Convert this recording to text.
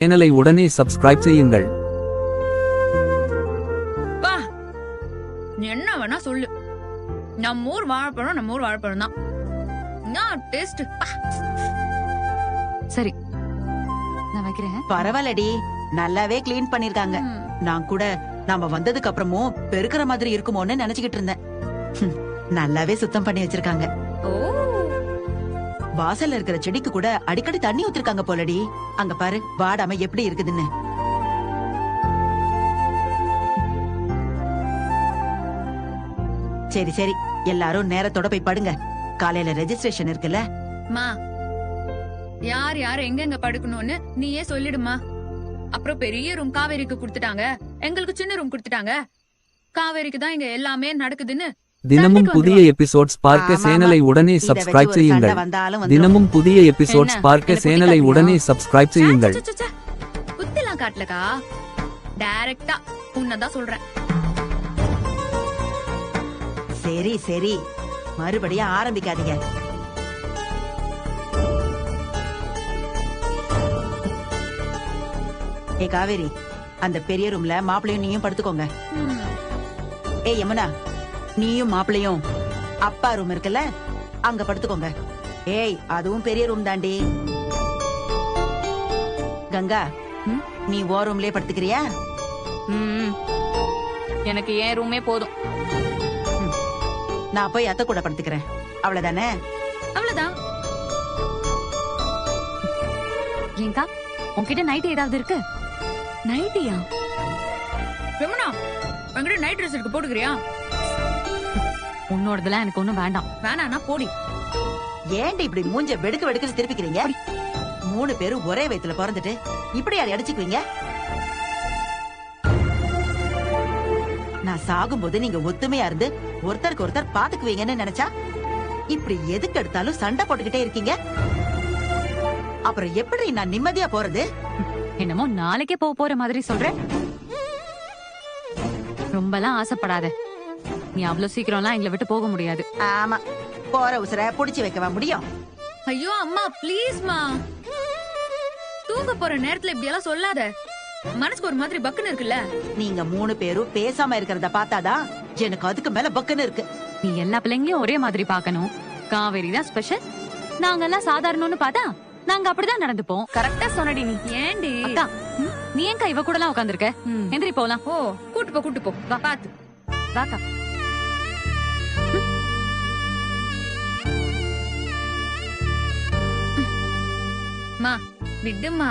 சேனலை உடனே சப்ஸ்கிரைப் செய்யுங்கள். பா என்ன வேணா சொல்லு, நம்ம ஊர் வாழைப்பழம் தான். என்ன டேஸ்ட். சரி நான் வைக்கிறேன். பரவாயில்லடி, நல்லாவே கிளீன் பண்ணிருக்காங்க. நான் கூட நாம வந்ததுக்கு அப்புறமும் பெருக்கிற மாதிரி இருக்குமோன்னு நினைச்சுக்கிட்டு இருந்தேன். நல்லாவே சுத்தம் பண்ணி வச்சிருக்காங்க. ஓ வாசல்ல இருக்கிற செடிக்கு கூட அடிக்கடி தண்ணி ஊத்திருக்காங்க போலடி. அங்க பாரு வாடாம எப்படி இருக்குதுன்னு. சரி சரி, எல்லாரும் நேரத்தோட போய் படுங்க. காலையில ரெஜிஸ்ட்ரேஷன் இருக்குல்ல. மா, யார் யார் எங்க படுக்கணும்னு நீயே சொல்லிடுமா. அப்புறம் பெரிய ரூம் காவேரிக்கு கொடுத்துட்டாங்க, எங்களுக்கு சின்ன ரூம் கொடுத்துட்டாங்க. காவேரிக்கு தான் இங்க எல்லாமே நடக்குதுன்னு தினமும் புதிய எபிசோட்ஸ் பார்க்க சேனலை உடனே சப்ஸ்கிரைப் செய்யுங்கள். தினமும் புதிய எபிசோட்ஸ் பார்க்க சேனலை உடனே சப்ஸ்கிரைப் செய்யுங்கள். புத்திலாம் காட்டலக்கா, டைரக்டா உன்னதான் சொல்றேன். சரி சரி, மறுபடியும் ஆரம்பிக்காதீங்க. ஏ காவேரி, அந்த பெரிய ரூம்ல மாப்பிளையும் நீயும் படுத்துக்கோங்க. ஏ யமுனா, நீயும் மாப்பிளையும் அப்பா ரூம் இருக்குல்ல, அங்க படுத்துக்கோங்க. ஏய், அதுவும் பெரிய ரூம் தாண்டி. கங்கா, நீ ஓ ரூம்லயே படுத்துக்கிறியா? எனக்கு ஏன் ரூமே போதும். நான் போய் அத்தை கூட படுத்துக்கிறேன். அவ்வளவுதானே? அவ்வளவுதான். ஏங்கா, உன்கிட்ட நைட் ஏதாவது இருக்கு? நைட்டியா? ரமணா, என்கிட்ட நைட் ட்ரெஸ் இருக்கு, போட்டுக்கிறியா? உன்னோடதெல்லாம் எனக்கு ஒண்ணும் வேண்டாம். வேணானா போடி. ஏன்டி இப்படி மூஞ்ச வெடுக்க வெடுக்க திருப்பிக்கிறீங்க? 3 பேரும் ஒரே வயித்துல பிறந்துட்டு இப்படி யாரை அடிச்சுக்குவீங்க? நான் சாகும்போது நீங்க ஒத்துமையா இருந்து ஒருத்தருக்கு ஒருத்தர் பாத்துக்குவீங்கன்னு நினைச்சா இப்படி எதுக்கு எடுத்தாலும் சண்டை போட்டுக்கிட்டே இருக்கீங்க. அப்புறம் எப்படி நான் நிம்மதியா போறது? என்னமோ நாளைக்கே போற மாதிரி சொல்ற. ரொம்பலாம் ஆசைப்படாத. நீ அவ்வளவு சீக்கிரம்லாம் எங்களை விட்டு போக முடியாது. ஆமா, போற உசுர புடிச்சு வைக்கவா முடியும்? ஐயோ அம்மா, ப்ளீஸ்மா. தூங்க போற நேரத்துல இப்படி எல்லாம் சொல்லாத. மனசுக்கு ஒரு மாதிரி பக்குன்னு இருக்குல்ல. நீங்க 3 பேரும் பேசாம இருக்கிறத பார்த்தாதான் எனக்கு அதுக்கு மேல பக்குன்னு இருக்கு. நீ எல்லா பிள்ளைங்களையும் ஒரே மாதிரி பாக்கணும். காவேரி தான் ஸ்பெஷல், நாங்கெல்லாம் சாதாரணம்னு பார்த்தா நாங்க அப்படிதான் நடந்துப்போம். கரெக்டா சொன்னடி நீ. ஏண்டி அக்கா, நீ ஏன் இவ கூட எல்லாம் உட்காந்துருக்க? எந்திரி போலாம். ஓ, கூட்டு போ. வா, பாத்து வாக்கா. மா, விடுமா.